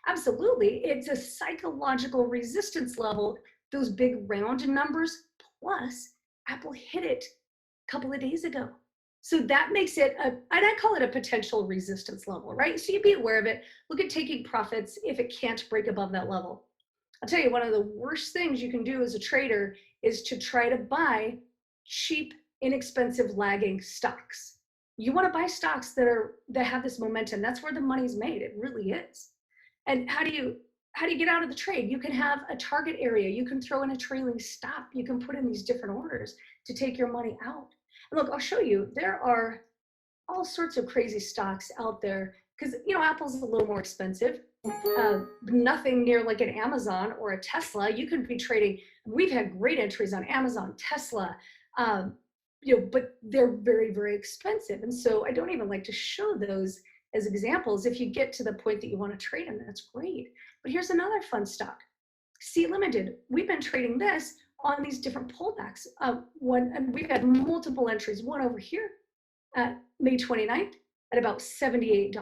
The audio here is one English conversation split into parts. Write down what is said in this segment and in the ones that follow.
Absolutely. It's a psychological resistance level, those big round numbers, plus Apple hit it a couple of days ago. So that makes it and I call it a potential resistance level, right? So you be aware of it. Look at taking profits if it can't break above that level. I'll tell you, one of the worst things you can do as a trader is to try to buy cheap, inexpensive lagging stocks. You want to buy stocks that have this momentum. That's where the money's made. It really is. And how do you get out of the trade? You can have a target area. You can throw in a trailing stop. You can put in these different orders to take your money out. And look, I'll show you. There are all sorts of crazy stocks out there because Apple's a little more expensive. Nothing near like an Amazon or a Tesla. You can be trading. We've had great entries on Amazon, Tesla, but they're very, very expensive. And so I don't even like to show those as examples. If you get to the point that you want to trade them, that's great. But here's another fun stock, C Limited. We've been trading this on these different pullbacks. And we've had multiple entries. One over here at May 29th at about $78.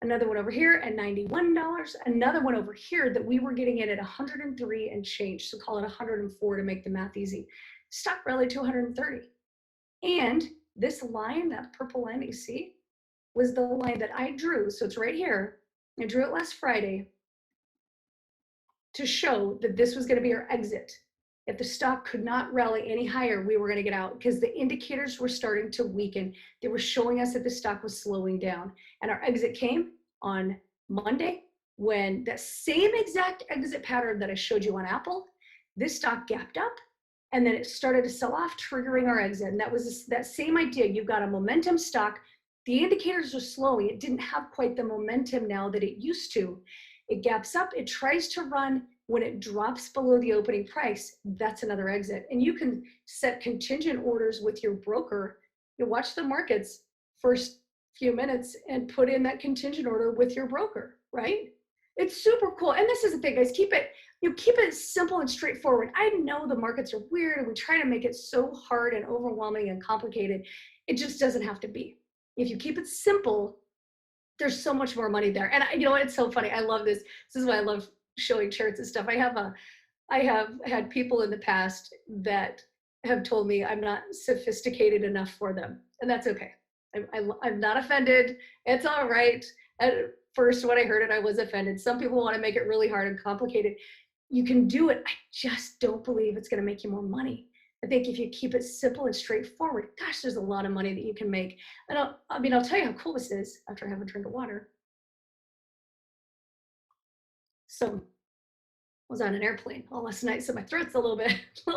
Another one over here at $91. Another one over here that we were getting in at 103 and change. So call it 104 to make the math easy. Stock rallied to 130. And this line, that purple line that you see, was the line that I drew. So it's right here. I drew it last Friday to show that this was going to be our exit. If the stock could not rally any higher, we were going to get out because the indicators were starting to weaken. They were showing us that the stock was slowing down. And our exit came on Monday when that same exact exit pattern that I showed you on Apple, this stock gapped up and then it started to sell off, triggering our exit. And that was that same idea. You've got a momentum stock. The indicators are slowing. It didn't have quite the momentum now that it used to. It gaps up. It tries to run. When it drops below the opening price, that's another exit. And you can set contingent orders with your broker. You watch the markets first few minutes and put in that contingent order with your broker, right? It's super cool. And this is the thing, guys, keep it simple and straightforward. I know the markets are weird and we try to make it so hard and overwhelming and complicated. It just doesn't have to be. If you keep it simple, there's so much more money there. And it's so funny. I love this. This is why I love showing charts and stuff. I have had people in the past that have told me I'm not sophisticated enough for them, and that's okay. I'm not offended. It's all right. At first, when I heard it, I was offended. Some people want to make it really hard and complicated. You can do it. I just don't believe it's going to make you more money. I think if you keep it simple and straightforward, gosh, there's a lot of money that you can make. And I'll tell you how cool this is after I have a drink of water. So I was on an airplane all last night, so my throat's a little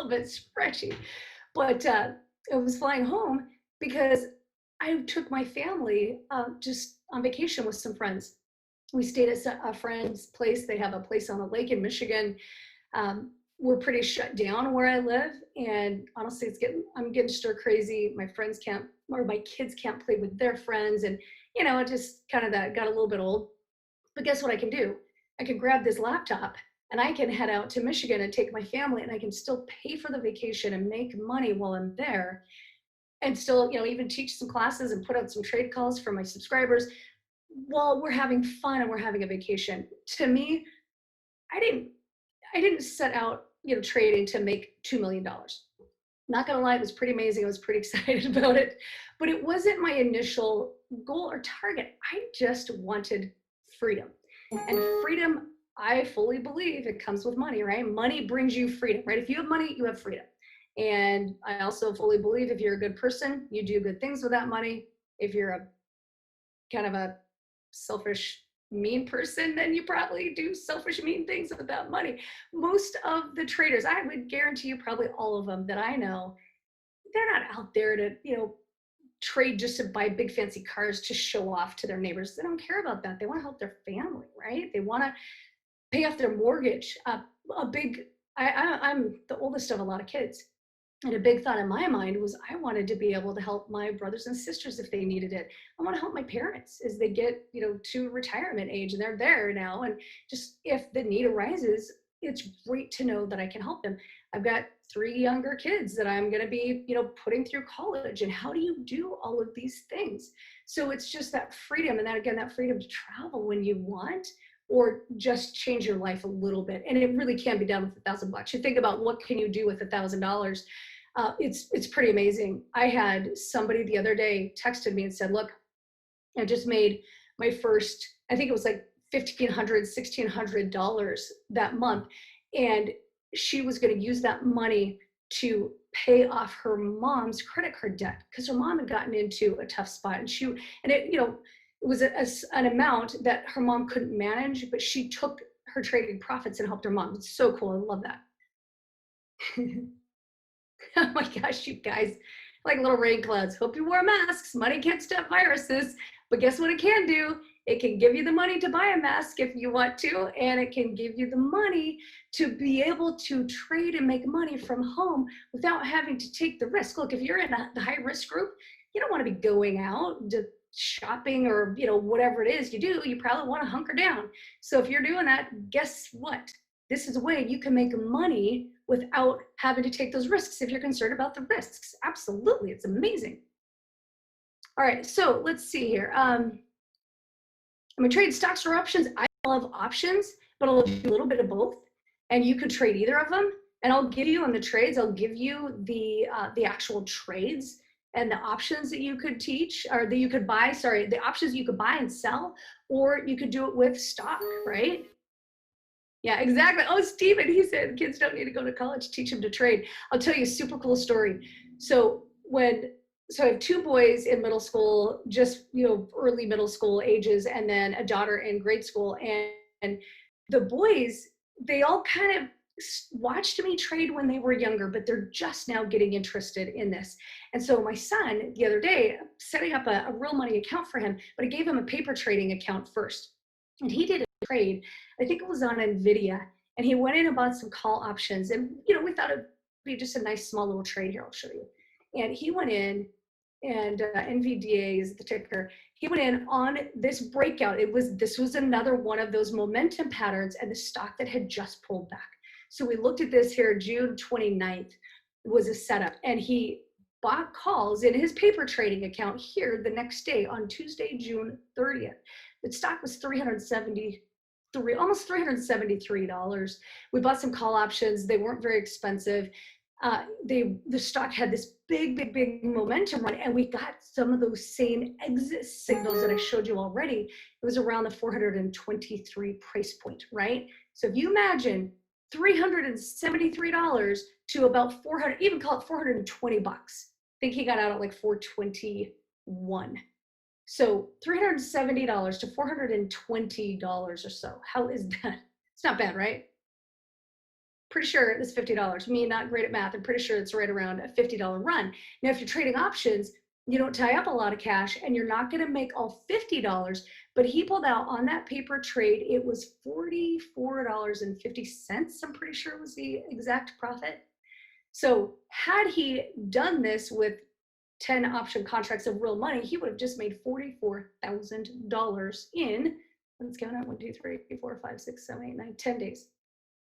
bit scratchy. But I was flying home because I took my family just on vacation with some friends. We stayed at a friend's place. They have a place on a lake in Michigan. We're pretty shut down where I live, and honestly, I'm getting stir crazy. My kids can't play with their friends, and it just kind of that got a little bit old. But guess what I can do? I can grab this laptop and I can head out to Michigan and take my family, and I can still pay for the vacation and make money while I'm there, and still, even teach some classes and put out some trade calls for my subscribers while we're having fun and we're having a vacation. To me, I didn't set out, trading to make $2 million. Not gonna lie, it was pretty amazing. I was pretty excited about it, but it wasn't my initial goal or target. I just wanted freedom. And freedom, I fully believe it comes with money, right? Money brings you freedom, right? If you have money, you have freedom. And I also fully believe if you're a good person, you do good things with that money. If you're a kind of a selfish, mean person, then you probably do selfish, mean things with that money. Most of the traders, I would guarantee you probably all of them that I know, they're not out there to, trade just to buy big fancy cars to show off to their neighbors. They don't care about that. They want to help their family, right? They want to pay off their mortgage. I'm the oldest of a lot of kids. And a big thought in my mind was I wanted to be able to help my brothers and sisters if they needed it. I want to help my parents as they get, to retirement age and they're there now. And just if the need arises, it's great to know that I can help them. I've got 3 younger kids that I'm going to be, putting through college. And how do you do all of these things? So it's just that freedom. And that, again, that freedom to travel when you want, or just change your life a little bit. And it really can be done with $1,000. You think about what can you do with $1,000. It's pretty amazing. I had somebody the other day texted me and said, look, I just made my first, I think it was like $1,500, $1,600 that month. And she was going to use that money to pay off her mom's credit card debt because her mom had gotten into a tough spot. And it was an amount that her mom couldn't manage, but she took her trading profits and helped her mom. It's so cool. I love that. Oh my gosh, you guys, like little rain clouds. Hope you wore masks. Money can't stop viruses. But guess what it can do? It can give you the money to buy a mask if you want to, and it can give you the money to be able to trade and make money from home without having to take the risk. Look, if you're in the high risk group, you don't want to be going out to shopping or whatever it is you do. You probably want to hunker down. So if you're doing that, guess what? This is a way you can make money without having to take those risks if you're concerned about the risks. Absolutely, it's amazing. All right, so let's see here. I'm gonna trade stocks or options. I love options, but I'll do a little bit of both. And you could trade either of them. And I'll give you on the trades, I'll give you the actual trades and the options that you could teach or that you could buy, the options you could buy and sell, or you could do it with stock, right? Yeah, exactly. Oh, Steven, he said kids don't need to go to college, teach them to trade. I'll tell you a super cool story. So I have two boys in middle school, just early middle school ages, and then a daughter in grade school. And the boys, they all kind of watched me trade when they were younger, but they're just now getting interested in this. And so my son, the other day, setting up a real money account for him, but I gave him a paper trading account first. And he did a trade, I think it was on NVIDIA, and he went in and bought some call options. And, we thought it'd be just a nice small little trade here. I'll show you. And he went in and NVDA is the ticker. He went in on this breakout. This was another one of those momentum patterns and the stock that had just pulled back. So we looked at this here, June 29th was a setup, and he bought calls in his paper trading account here the next day on Tuesday, June 30th. The stock was almost $373. We bought some call options. They weren't very expensive. The stock had this big momentum run, and we got some of those same exit signals that I showed you already. It was around the 423 price point, right? So if you imagine $373 to about 400, even call it 420 bucks. I think he got out at like 421. So $370 to $420 or so. How is that? It's not bad, right? Pretty sure it's $50. Me, not great at math. I'm pretty sure it's right around a $50 run. Now, if you're trading options, you don't tie up a lot of cash and you're not going to make all $50, but he pulled out on that paper trade. It was $44.50. I'm pretty sure was the exact profit. So had he done this with 10 option contracts of real money, he would have just made $44,000 in, let's count out 1, 2, 3, 4, 5, 6, 7, 8, 9, 10 days.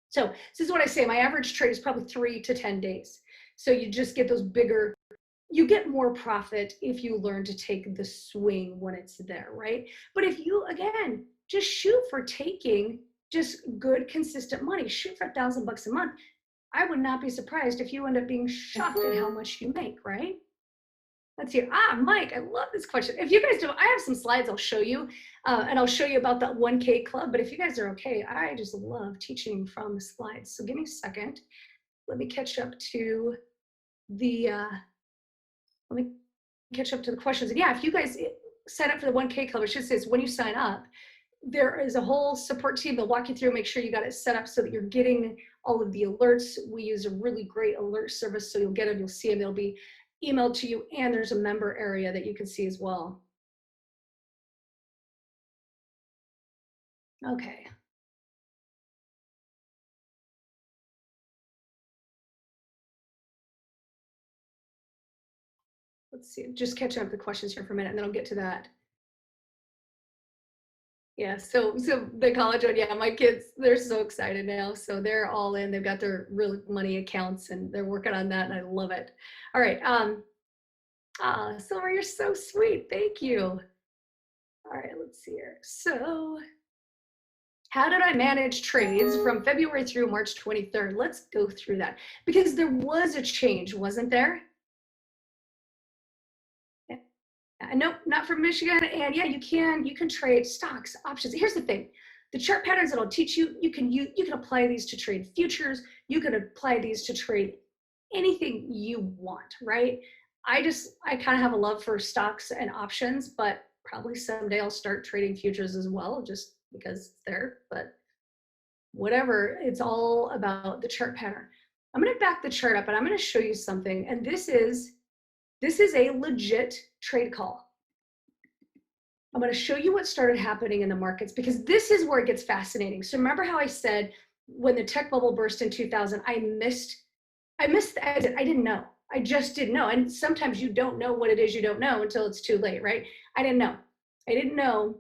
So this is what I say, my average trade is probably 3 to 10 days. So you just get those bigger, you get more profit if you learn to take the swing when it's there, right? But if you, again, just shoot for taking just good, consistent money, shoot for $1,000 a month, I would not be surprised if you end up being shocked at how much you make, right? Let's see. Mike, I love this question. If you guys don't, I have some slides I'll show you, and I'll show you about that 1K club. But if you guys are okay, I just love teaching from the slides. So give me a second. Let me catch up to the questions. And yeah, if you guys sign up for the 1K club, it just says when you sign up, there is a whole support team that walk you through, make sure you got it set up so that you're getting all of the alerts. We use a really great alert service, so you'll get them, you'll see them, it'll be emailed to you, and there's a member area that you can see as well. Okay. Let's see, just catching up the questions here for a minute, and then I'll get to that. Yeah, so the college one, yeah, my kids, they're so excited now. So they're all in, they've got their real money accounts and they're working on that, and I love it. All right. Silver, you're so sweet. Thank you. All right, let's see here. So How did I manage trades from February through March 23rd? Let's go through that because there was a change, wasn't there? Nope, not from Michigan. And yeah, you can trade stocks, options. Here's the thing. The chart patterns that I'll teach you, you can apply these to trade futures. You can apply these to trade anything you want, right? I kind of have a love for stocks and options, but probably someday I'll start trading futures as well, just because it's there. But whatever, it's all about the chart pattern. I'm going to back the chart up and I'm going to show you something. And this is a legit trade call. I'm going to show you what started happening in the markets because this is where it gets fascinating. So remember how I said when the tech bubble burst in 2000, I missed the exit. I didn't know. I just didn't know. And sometimes you don't know what it is you don't know until it's too late, right? I didn't know. I didn't know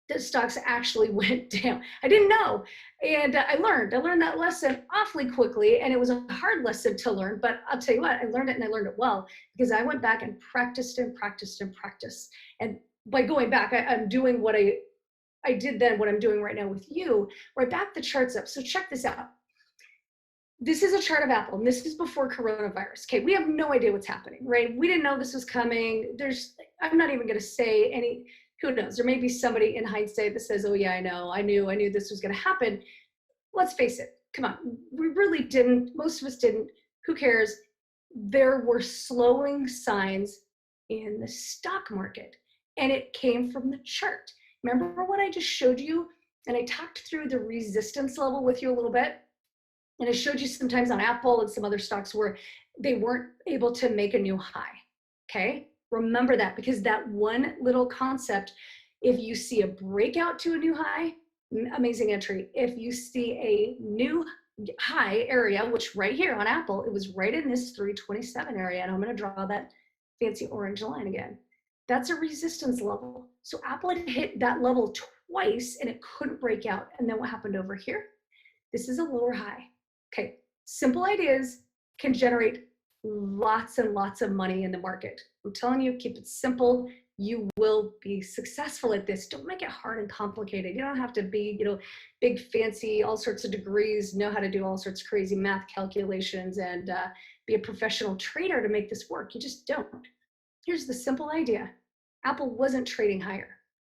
that stocks actually went down. I didn't know. And I learned that lesson awfully quickly. And it was a hard lesson to learn, but I'll tell you what, I learned it and I learned it well because I went back and practiced and practiced and practiced. And by going back, I'm doing what I did then, what I'm doing right now with you, where I backed the charts up. So check this out. This is a chart of Apple, and this is before coronavirus. Okay, we have no idea what's happening, right? We didn't know this was coming. I'm not even going to say any, who knows? There may be somebody in hindsight that says, oh yeah, I knew this was going to happen. Let's face it, come on, we really didn't, most of us didn't, who cares? There were slowing signs in the stock market, and it came from the chart. Remember what I just showed you? And I talked through the resistance level with you a little bit. And I showed you sometimes on Apple and some other stocks where they weren't able to make a new high, okay? Remember that because that one little concept, if you see a breakout to a new high, amazing entry. If you see a new high area, which right here on Apple, it was right in this 327 area, and I'm gonna draw that fancy orange line again. That's a resistance level. So Apple had hit that level twice and it couldn't break out. And then what happened over here? This is a lower high. Okay, simple ideas can generate lots and lots of money in the market. I'm telling you, keep it simple. You will be successful at this. Don't make it hard and complicated. You don't have to be, big, fancy, all sorts of degrees, know how to do all sorts of crazy math calculations and be a professional trader to make this work. You just don't. Here's the simple idea. Apple wasn't trading higher.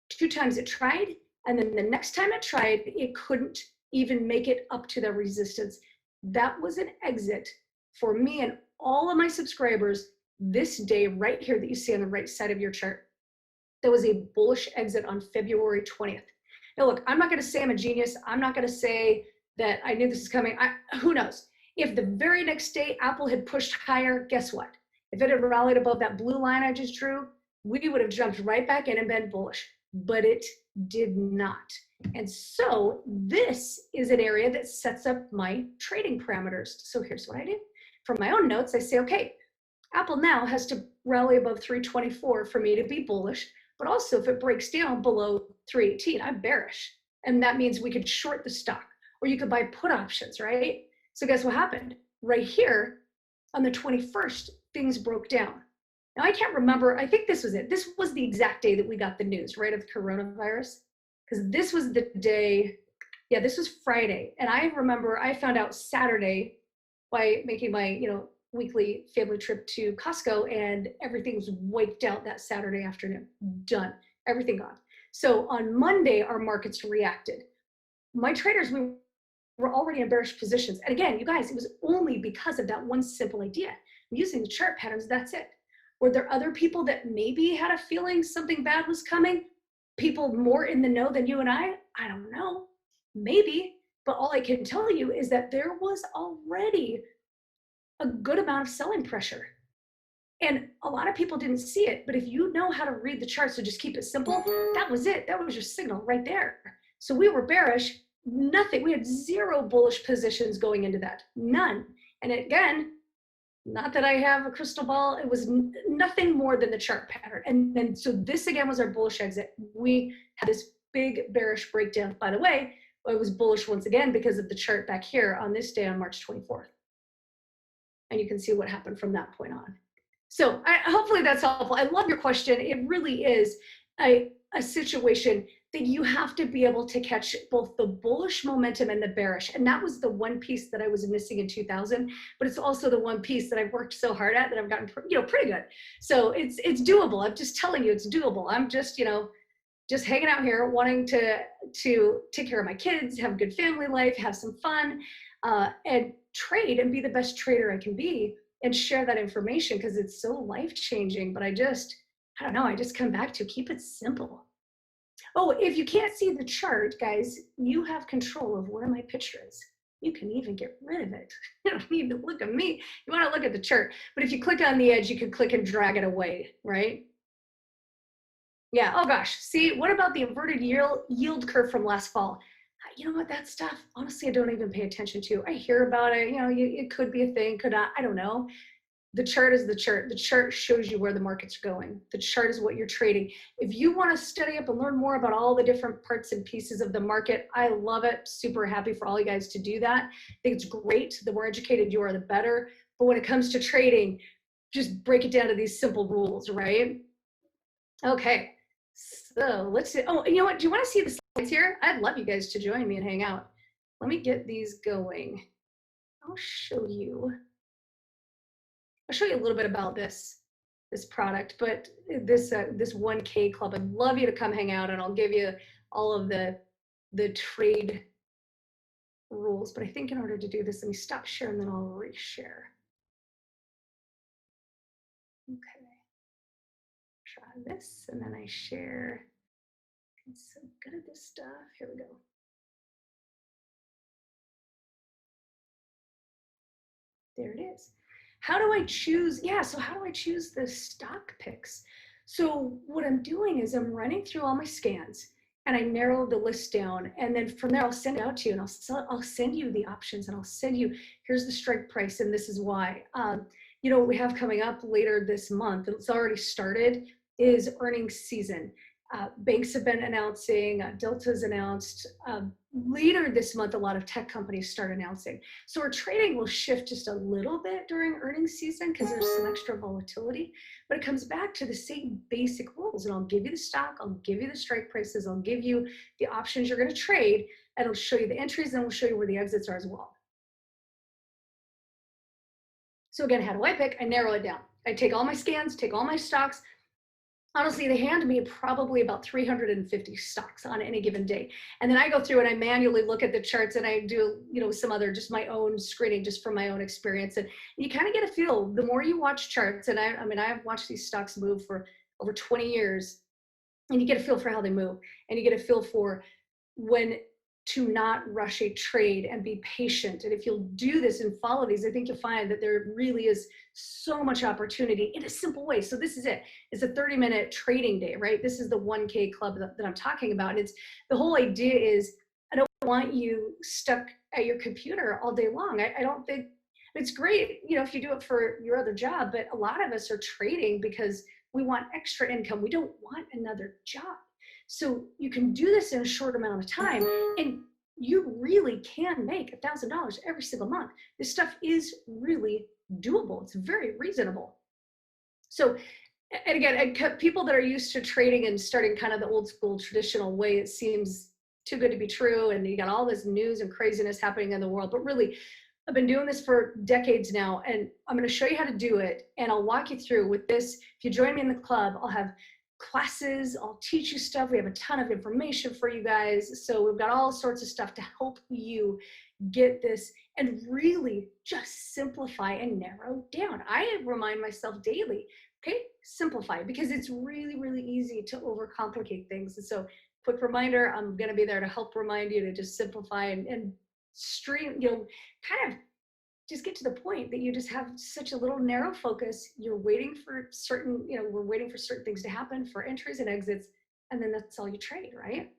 2 times it tried, and then the next time it tried, it couldn't even make it up to the resistance. That was an exit for me and all of my subscribers this day right here that you see on the right side of your chart. That was a bullish exit on February 20th. Now look, I'm not going to say I'm a genius. I'm not going to say that I knew this is coming. Who knows? If the very next day Apple had pushed higher, guess what? If it had rallied above that blue line I just drew, we would have jumped right back in and been bullish, but it did not. And so this is an area that sets up my trading parameters. So here's what I do. From my own notes, I say, okay, Apple now has to rally above 324 for me to be bullish, but also if it breaks down below 318, I'm bearish. And that means we could short the stock or you could buy put options, right? So guess what happened? Right here on the 21st, things broke down. Now I can't remember, I think this was it. This was the exact day that we got the news, right, of the coronavirus. Because this was the day, yeah, this was Friday. And I remember I found out Saturday by making my, weekly family trip to Costco, and everything was wiped out that Saturday afternoon. Done, everything gone. So on Monday, our markets reacted. My traders, we were already in bearish positions. And again, you guys, it was only because of that one simple idea. I'm using the chart patterns, that's it. Were there other people that maybe had a feeling something bad was coming? People more in the know than you and I don't know, maybe, but all I can tell you is that there was already a good amount of selling pressure. And a lot of people didn't see it, but if you know how to read the chart, so just keep it simple, that was it. That was your signal right there. So we were bearish, nothing. We had 0 bullish positions going into that, none. And again, not that I have a crystal ball, it was nothing more than the chart pattern. And then, so this again was our bullish exit. We had this big bearish breakdown. By the way, it was bullish once again because of the chart back here on this day on March 24th. And you can see what happened from that point on. So hopefully that's helpful. I love your question. It really is a situation that you have to be able to catch both the bullish momentum and the bearish. And that was the one piece that I was missing in 2000, but it's also the one piece that I've worked so hard at that I've gotten, pretty good. So it's doable. I'm just telling you, it's doable. I'm just, just hanging out here, wanting to take care of my kids, have a good family life, have some fun, and trade and be the best trader I can be and share that information because it's so life-changing. But I don't know, I just come back to keep it simple. Oh, if you can't see the chart, guys, you have control of where my picture is. You can even get rid of it. You don't need to look at me. You want to look at the chart. But if you click on the edge, you can click and drag it away, right? Yeah, oh gosh. See, what about the inverted yield curve from last fall? You know what, that stuff, honestly, I don't even pay attention to. I hear about it, it could be a thing, could not, I don't know. The chart is the chart. The chart shows you where the market's going. The chart is what you're trading. If you want to study up and learn more about all the different parts and pieces of the market, I love it. Super happy for all you guys to do that. I think it's great. The more educated you are, the better. But when it comes to trading, just break it down to these simple rules, right? Okay, so let's see. Oh, you know what? Do you want to see the slides here? I'd love you guys to join me and hang out. Let me get these going. I'll show you a little bit about this product, but this 1K club, I'd love you to come hang out and I'll give you all of the trade rules. But I think in order to do this, let me stop sharing, then I'll reshare. Okay, try this, and then I share. I'm so good at this stuff. Here we go. There it is. How do I choose? Yeah, so how do I choose the stock picks? So what I'm doing is I'm running through all my scans and I narrow the list down. And then from there, I'll send it out to you and I'll send you the options and I'll send you, here's the strike price and this is why. What we have coming up later this month, it's already started, is earnings season. Banks have been announcing, Delta's announced. Later this month, a lot of tech companies start announcing. So our trading will shift just a little bit during earnings season because there's some extra volatility, but it comes back to the same basic rules. And I'll give you the stock, I'll give you the strike prices, I'll give you the options you're going to trade, and I'll show you the entries, and we'll show you where the exits are as well. So again, how do I pick? I narrow it down. I take all my scans, take all my stocks. Honestly, they hand me probably about 350 stocks on any given day. And then I go through and I manually look at the charts and I do, some other, just my own screening, just from my own experience. And you kind of get a feel, the more you watch charts, and I have watched these stocks move for over 20 years, and you get a feel for how they move. And you get a feel for when to not rush a trade and be patient. And if you'll do this and follow these, I think you'll find that there really is so much opportunity in a simple way. So this is it. It's a 30-minute trading day, right? This is the 1K club that I'm talking about. And the whole idea is, I don't want you stuck at your computer all day long. I don't think it's great, if you do it for your other job, but a lot of us are trading because we want extra income. We don't want another job. So you can do this in a short amount of time, and you really can make $1,000 every single month. This stuff is really doable. It's very reasonable. So, and again, people that are used to trading and starting kind of the old school traditional way, it seems too good to be true. And you got all this news and craziness happening in the world, but really, I've been doing this for decades now, and I'm going to show you how to do it. And I'll walk you through with this. If you join me in the club, I'll have classes, I'll teach you stuff. We have a ton of information for you guys. So we've got all sorts of stuff to help you get this and really just simplify and narrow down. I remind myself daily, okay, simplify, because it's really, really easy to overcomplicate things. And so quick reminder, I'm going to be there to help remind you to just simplify and stream, kind of just get to the point that you just have such a little narrow focus. You're waiting for certain, we're waiting for certain things to happen for entries and exits, and then that's all you trade, right?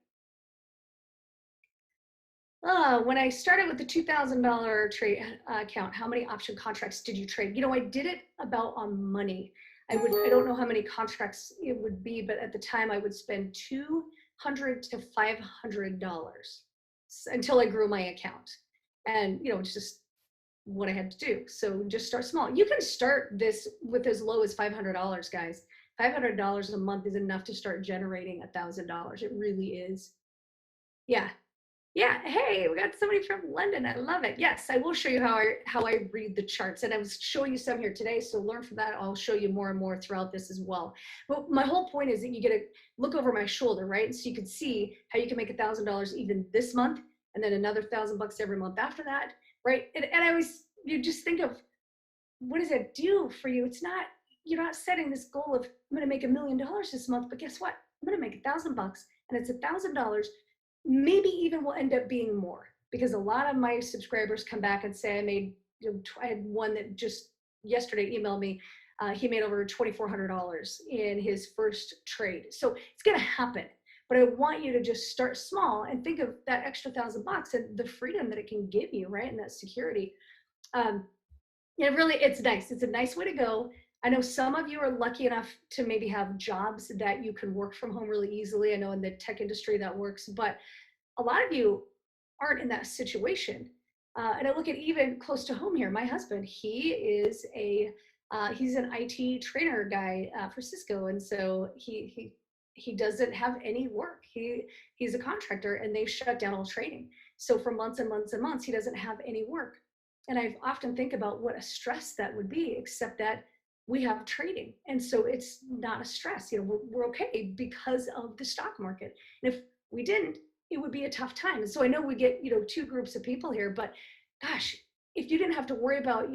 When I started with the $2,000 trade account, how many option contracts did you trade? I did it about on money. I don't know how many contracts it would be, but at the time I would spend $200 to $500 until I grew my account. And, it's just what I had to do. So just start small. You can start this with as low as $500, guys. $500 a month is enough to start generating $1,000. It really is. Yeah. Yeah. Hey, we got somebody from London. I love it. Yes, I will show you how I read the charts. And I was showing you some here today. So learn from that. I'll show you more and more throughout this as well. But my whole point is that you get to look over my shoulder, right? So you can see how you can make $1,000 even this month, and then another $1,000 every month after that, right? And I always, you just think of, what does that do for you? It's not, you're not setting this goal of, I'm going to make $1 million this month, but guess what? I'm going to make $1,000, and it's $1,000. Maybe even will end up being more, because a lot of my subscribers come back and say, I had one that just yesterday emailed me. He made over $2,400 in his first trade. So it's going to happen. But I want you to just start small and think of that extra $1,000 and the freedom that it can give you, right? And that security. It's nice. It's a nice way to go. I know some of you are lucky enough to maybe have jobs that you can work from home really easily. I know in the tech industry that works, but a lot of you aren't in that situation. And I look at even close to home here, my husband, he's an IT trainer guy for Cisco. And so he doesn't have any work. He's a contractor, and they've shut down all training. So for months and months and months, he doesn't have any work. And I often think about what a stress that would be, except that we have trading. And so it's not a stress. We're okay because of the stock market. And if we didn't, it would be a tough time. And so I know we get, two groups of people here, but gosh, if you didn't have to worry about,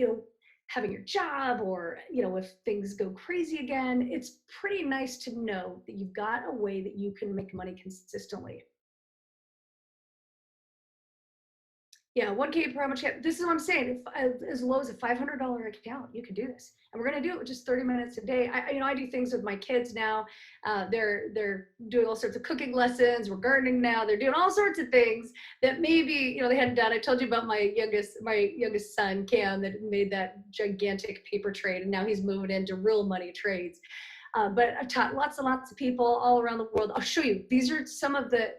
having your job, or, if things go crazy again, it's pretty nice to know that you've got a way that you can make money consistently. Yeah, 1K per how much? This is what I'm saying. If, as low as a $500 account, you can do this, and we're going to do it with just 30 minutes a day. I do things with my kids now. They're doing all sorts of cooking lessons. We're gardening now. They're doing all sorts of things that maybe they hadn't done. I told you about my youngest son Cam that made that gigantic paper trade, and now he's moving into real money trades. But I've taught lots and lots of people all around the world. I'll show you. These are some of the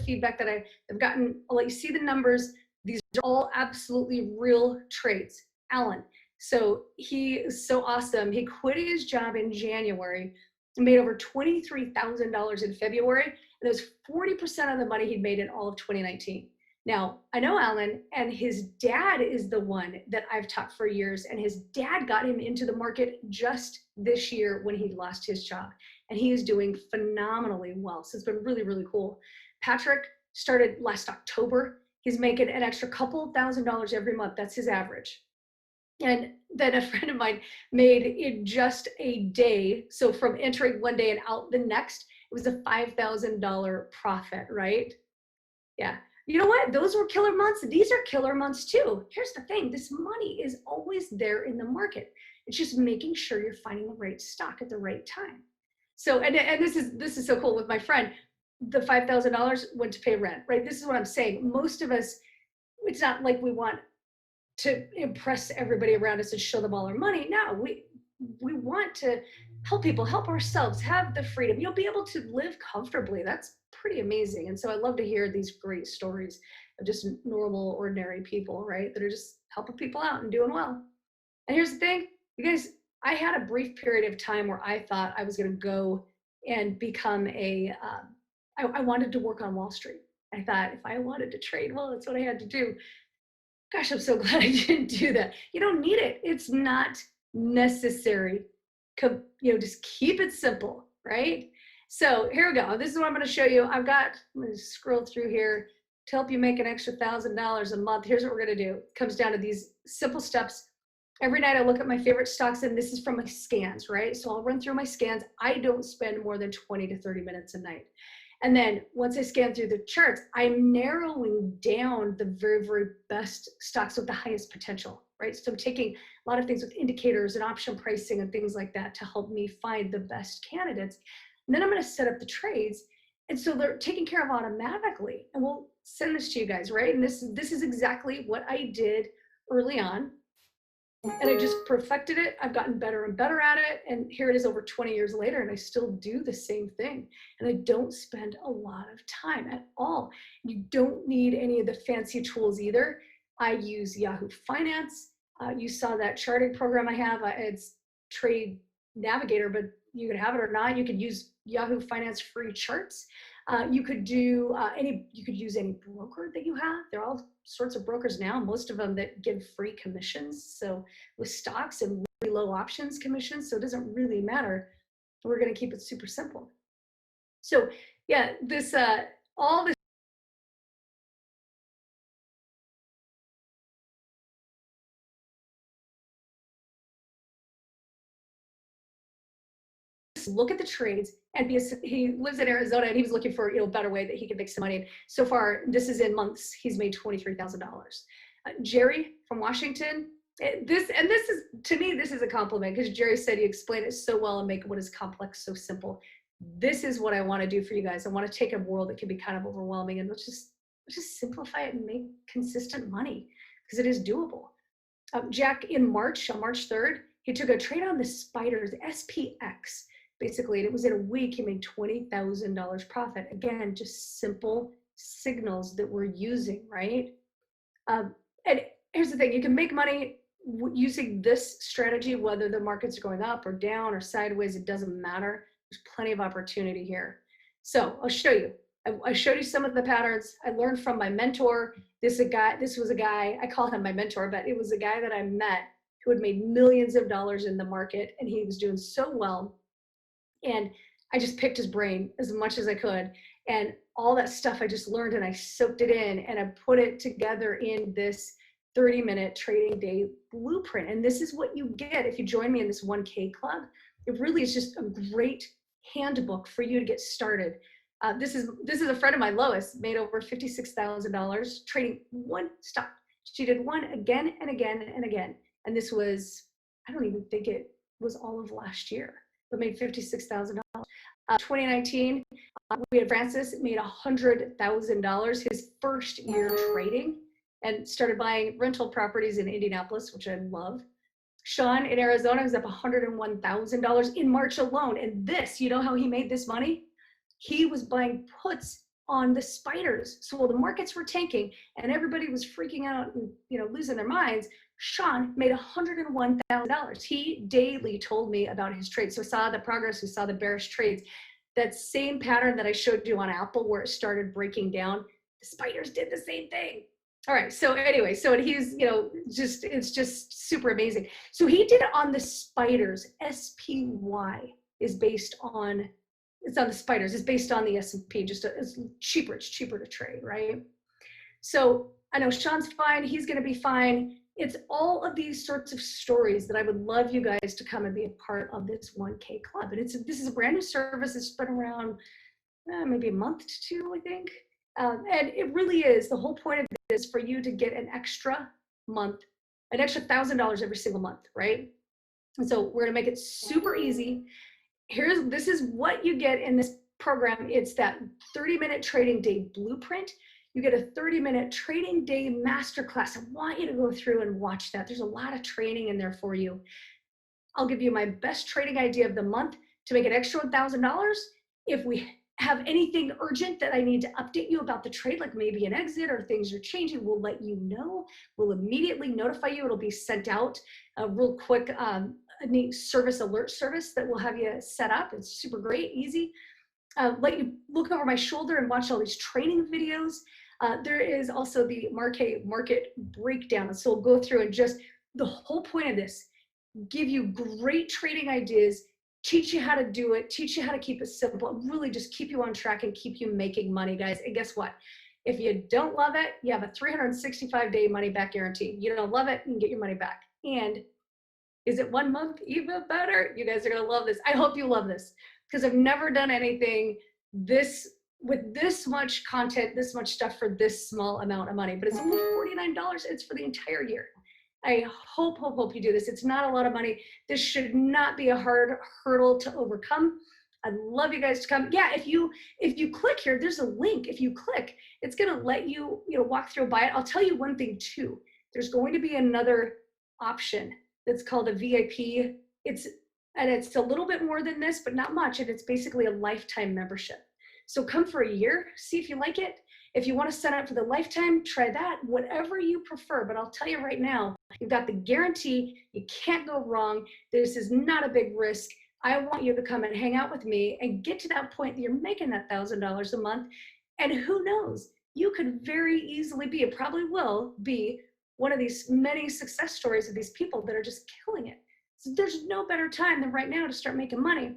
feedback that I've gotten. I'll let you see the numbers. These are all absolutely real trades. Alan, so he is so awesome. He quit his job in January and made over $23,000 in February. And that was 40% of the money he'd made in all of 2019. Now, I know Alan, and his dad is the one that I've taught for years, and his dad got him into the market just this year when he lost his job, and he is doing phenomenally well. So it's been really, really cool. Patrick started last October. He's making an extra couple $1,000s every month. That's his average. And then a friend of mine made in just a day, so from entering one day and out the next, it was a $5,000 profit, right? Yeah. You know what? Those were killer months. These are killer months too. Here's the thing. This money is always there in the market. It's just making sure you're finding the right stock at the right time. So, and this is so cool with my friend. The $5,000 went to pay rent, right? This is what I'm saying. Most of us, it's not like we want to impress everybody around us and show them all our money. No, we want to help people, help ourselves, have the freedom. You'll be able to live comfortably. That's pretty amazing. And so I love to hear these great stories of just normal, ordinary people, right? That are just helping people out and doing well. And here's the thing, you guys, I had a brief period of time where I thought I was going to go and become I wanted to work on Wall Street. I thought if I wanted to trade, well, that's what I had to do. Gosh, I'm so glad I didn't do that. You don't need it. It's not necessary. Just keep it simple, right? So here we go. This is what I'm going to show you. I'm going to scroll through here to help you make an extra $1,000 a month. Here's what we're going to do. It comes down to these simple steps. Every night I look at my favorite stocks, and this is from my scans, right? So I'll run through my scans. I don't spend more than 20 to 30 minutes a night. And then once I scan through the charts, I'm narrowing down the very, very best stocks with the highest potential, right? So I'm taking a lot of things with indicators and option pricing and things like that to help me find the best candidates. And then I'm going to set up the trades. And so they're taken care of automatically. And we'll send this to you guys, right? And this is exactly what I did early on. And I just perfected it. I've gotten better and better at it. And here it is over 20 years later, and I still do the same thing. And I don't spend a lot of time at all. You don't need any of the fancy tools either. I use Yahoo Finance. You saw that charting program I have. It's Trade Navigator, but you could have it or not. You could use Yahoo Finance free charts. You could do you could use any broker that you have. There are all sorts of brokers now, most of them that give free commissions. So with stocks and really low options commissions, so it doesn't really matter. We're going to keep it super simple. So yeah, this all this. Look at the trades and he lives in Arizona and he was looking for a better way that he could make some money. And so far, this is in months, he's made $23,000. Jerry from Washington, this is, to me, this is a compliment because Jerry said you explain it so well and make what is complex so simple. This is what I want to do for you guys. I want to take a world that can be kind of overwhelming and let's just simplify it and make consistent money because it is doable. Jack, on March 3rd, he took a trade on the spiders, SPX. Basically, and it was in a week, he made $20,000 profit. Again, just simple signals that we're using, right? And here's the thing, you can make money using this strategy, whether the markets are going up or down or sideways, it doesn't matter. There's plenty of opportunity here. So I'll show you. I showed you some of the patterns. I learned from my mentor. This was a guy, I call him my mentor, but it was a guy that I met who had made millions of dollars in the market and he was doing so well. And I just picked his brain as much as I could. And all that stuff I just learned and I soaked it in and I put it together in this 30-minute trading day blueprint. And this is what you get if you join me in this 1K club. It really is just a great handbook for you to get started. This is a friend of mine, Lois, made over $56,000 trading one stock. She did one again and again and again. And this was, I don't even think it was all of last year. But made $56,000. 2019, we had Francis made $100,000 his first year trading and started buying rental properties in Indianapolis, which I love. Sean in Arizona was up $101,000 in March alone. And this, you know how he made this money? He was buying puts on the spiders. So while the markets were tanking and everybody was freaking out and losing their minds, Sean made $101,000. He daily told me about his trades. So I saw the progress, we saw the bearish trades. That same pattern that I showed you on Apple where it started breaking down, the spiders did the same thing. All right, so anyway, so he's, it's just super amazing. So he did it on the spiders. SPY is based on, it's on the spiders, it's based on the S&P, it's cheaper to trade, right? So I know Sean's fine, he's gonna be fine. It's all of these sorts of stories that I would love you guys to come and be a part of this 1K club. And this is a brand new service. It's been around maybe a month to two, I think. And it really is, the whole point of it is for you to get an extra month, an extra $1,000 every single month, right? And so we're gonna make it super easy. This is what you get in this program. It's that 30-minute trading day blueprint. You get a 30-minute trading day masterclass. I want you to go through and watch that. There's a lot of training in there for you. I'll give you my best trading idea of the month to make an extra $1,000. If we have anything urgent that I need to update you about the trade, like maybe an exit or things are changing, we'll let you know. We'll immediately notify you. It'll be sent out real quick, a neat service alert service that will have you set up. It's super great, easy. Let you look over my shoulder and watch all these training videos. There is also the Markay market breakdown. So we'll go through and just the whole point of this, give you great trading ideas, teach you how to do it, teach you how to keep it simple, really just keep you on track and keep you making money, guys. And guess what? If you don't love it, you have a 365-day money back guarantee. You don't love it, you can get your money back. And is it 1 month even better? You guys are gonna love this. I hope you love this because I've never done anything with this much content, this much stuff for this small amount of money, but it's only $49. It's for the entire year. I hope you do this. It's not a lot of money. This should not be a hard hurdle to overcome. I'd love you guys to come. Yeah, if you click here, there's a link. If you click, it's gonna let you, walk through and buy it. I'll tell you one thing too. There's going to be another option that's called a VIP. It's a little bit more than this, but not much. And it's basically a lifetime membership. So come for a year, see if you like it. If you want to sign up for the lifetime, try that, whatever you prefer. But I'll tell you right now, you've got the guarantee. You can't go wrong. This is not a big risk. I want you to come and hang out with me and get to that point that you're making that $1,000 a month. And who knows, you could very easily be, it probably will be, one of these many success stories of these people that are just killing it. So there's no better time than right now to start making money.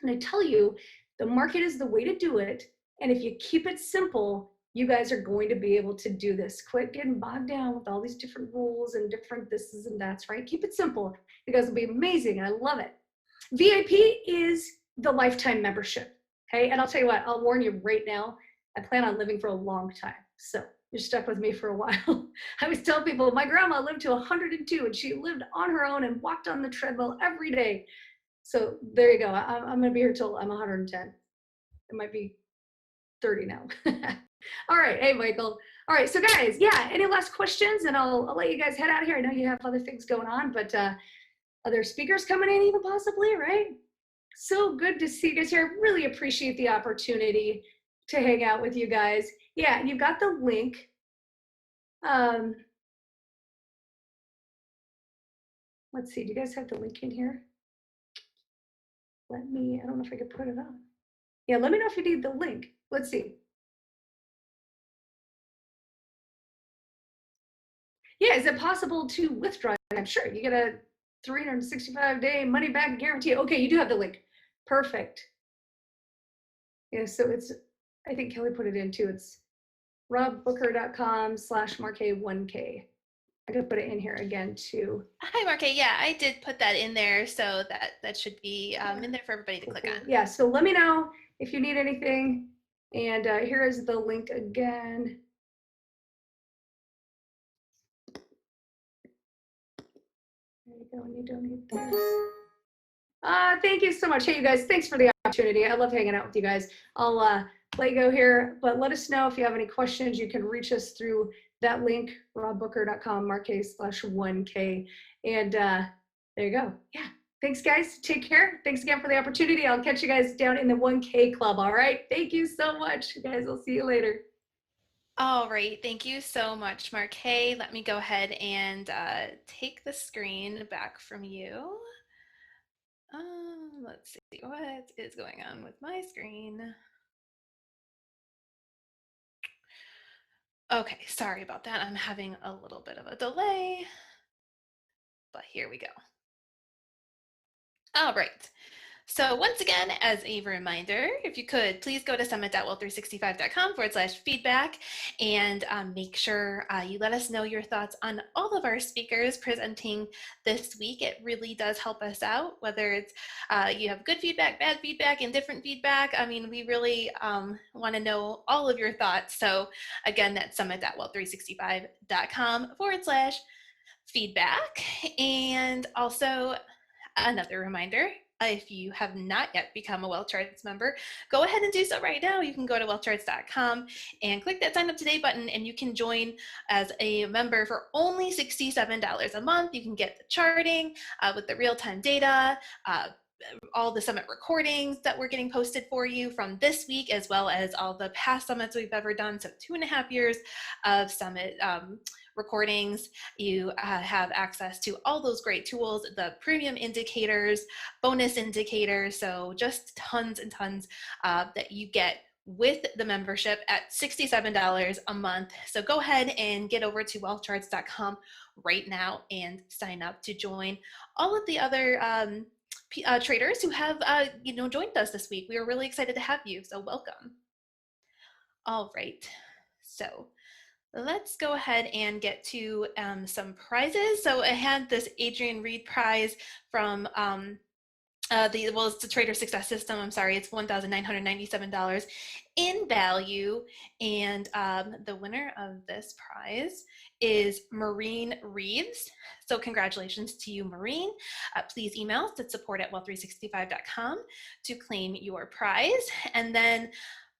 And I tell you, the market is the way to do it. And if you keep it simple, you guys are going to be able to do this. Quit getting bogged down with all these different rules and different thises and that's, right? Keep it simple. You guys will be amazing. I love it. VIP is the lifetime membership. Okay. And I'll tell you what, I'll warn you right now, I plan on living for a long time. So you're stuck with me for a while. I always tell people my grandma lived to 102 and she lived on her own and walked on the treadmill every day. So there you go. I'm going to be here till I'm 110. It might be 30 now. All right. Hey, Michael. All right. So guys, yeah, any last questions? And I'll let you guys head out of here. I know you have other things going on, but other speakers coming in even possibly, right? So good to see you guys here. I really appreciate the opportunity to hang out with you guys. Yeah, and you've got the link. Let's see, do you guys have the link in here? I don't know if I could put it on. Yeah, let me know if you need the link. Let's see. Yeah, is it possible to withdraw? I'm sure you get a 365-day money back guarantee. Okay, you do have the link. Perfect. Yeah, so it's, I think Kelly put it in too. It's robbooker.com/Markay1K. I could put it in here again too. Hi, Markay. Yeah, I did put that in there, so that should be in there for everybody to click on. Yeah, so let me know if you need anything. And here is the link again. There you go, and you don't need this. Thank you so much. Hey, you guys, thanks for the opportunity. I love hanging out with you guys. I'll let you go here, but let us know if you have any questions. You can reach us through that link, robbooker.com/Markay/1K. And there you go. Yeah. Thanks, guys. Take care. Thanks again for the opportunity. I'll catch you guys down in the 1K club. All right. Thank you so much, guys. I'll see you later. All right. Thank you so much, Markay. Let me go ahead and take the screen back from you. Let's see what is going on with my screen. Okay, sorry about that. I'm having a little bit of a delay, but here we go. All right. So once again, as a reminder, if you could, please go to summit.wealth365.com/feedback and make sure you let us know your thoughts on all of our speakers presenting this week. It really does help us out, whether it's you have good feedback, bad feedback, indifferent feedback. I mean, we really want to know all of your thoughts. So again, that's summit.wealth365.com/feedback. And also another reminder, if you have not yet become a Wealth Charts member, go ahead and do so right now. You can go to wealthcharts.com and click that sign up today button, and you can join as a member for only $67 a month. You can get the charting with the real-time data, all the summit recordings that we're getting posted for you from this week, as well as all the past summits we've ever done. So 2.5 years of summit recordings. You have access to all those great tools, the premium indicators, bonus indicators. So just tons and tons that you get with the membership at $67 a month. So go ahead and get over to wealthcharts.com right now and sign up to join all of the other traders who have joined us this week. We are really excited to have you, so welcome. All right, so let's go ahead and get to some prizes. So I had this Adrian Reed prize from it's the Trader Success System. I'm sorry, it's $1,997 in value. And the winner of this prize is Maureen Reeves. So congratulations to you, Maureen. Please email us at support@wealth365.com to claim your prize. And then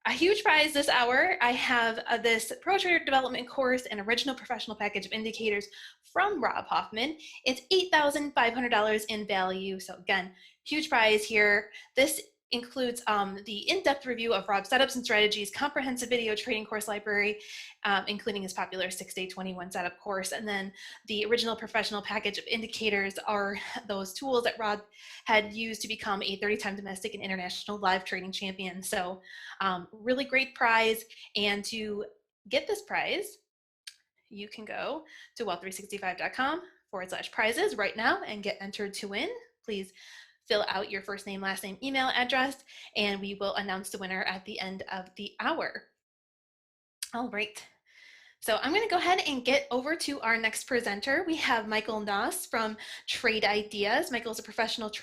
a huge prize this hour, I have this Pro Trader Development course and original professional package of indicators from Rob Hoffman. It's $8,500 in value. So again, huge prize here. This includes the in-depth review of Rob's setups and strategies, comprehensive video training course library, including his popular 6-day 21 setup course. And then the original professional package of indicators are those tools that Rob had used to become a 30-time domestic and international live trading champion. So really great prize. And to get this prize, you can go to wealth365.com/prizes right now and get entered to win. Please fill out your first name, last name, email address, and we will announce the winner at the end of the hour. All right. So I'm going to go ahead and get over to our next presenter. We have Michael Noss from Trade Ideas. Michael is a professional trader